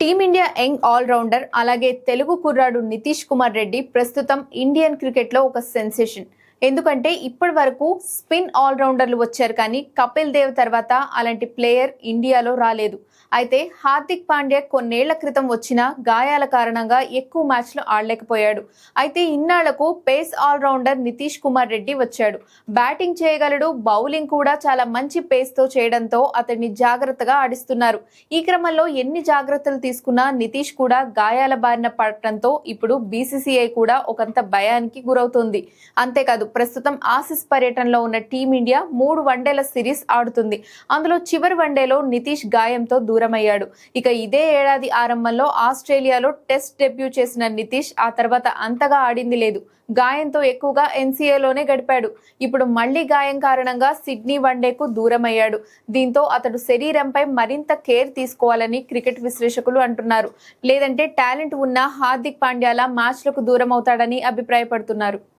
Team India young allrounder అలాగే తెలుగు కుర్రాడు నితీష్ కుమార్ రెడ్డి ప్రస్తుతం ఇండియన్ క్రికెట్లో ఒక సెన్సేషన్. ఎందుకంటే ఇప్పటి వరకు స్పిన్ ఆల్రౌండర్లు వచ్చారు, కానీ కపిల్ దేవ్ తర్వాత అలాంటి ప్లేయర్ ఇండియాలో రాలేదు. అయితే హార్దిక్ పాండ్యా కొన్నేళ్ల క్రితం వచ్చిన గాయాల కారణంగా ఎక్కువ మ్యాచ్లు ఆడలేకపోయాడు. అయితే ఇన్నాళ్లకు పేస్ ఆల్రౌండర్ నితీష్ కుమార్ రెడ్డి వచ్చాడు. బ్యాటింగ్ చేయగలడు, బౌలింగ్ కూడా చాలా మంచి పేస్తో చేయడంతో అతన్ని జాగ్రత్తగా ఆడిస్తున్నారు. ఈ క్రమంలో ఎన్ని జాగ్రత్తలు తీసుకున్నా నితీష్ కూడా గాయాల బారిన పడటంతో ఇప్పుడు బీసీసీఐ కూడా ఒకంత భయానికి గురవుతుంది. అంతేకాదు, ప్రస్తుతం ఆసీస్ పర్యటనలో ఉన్న టీమిండియా 3 వన్డేల సిరీస్ ఆడుతుంది. అందులో చివరి వన్డేలో నితీష్ గాయంతో దూరమయ్యాడు. ఇక ఇదే ఏడాది ఆరంభంలో ఆస్ట్రేలియాలో టెస్ట్ డెబ్యూ చేసిన నితీష్ ఆ తర్వాత అంతగా ఆడింది లేదు. గాయంతో ఎక్కువగా ఎన్సీఏలోనే గడిపాడు. ఇప్పుడు మళ్లీ గాయం కారణంగా సిడ్నీ వన్డేకు దూరమయ్యాడు. దీంతో అతడు శరీరంపై మరింత కేర్ తీసుకోవాలని క్రికెట్ విశ్లేషకులు అంటున్నారు. లేదంటే టాలెంట్ ఉన్న హార్దిక్ పాండ్యాలా మ్యాచ్లకు దూరం అవుతాడని అభిప్రాయపడుతున్నారు.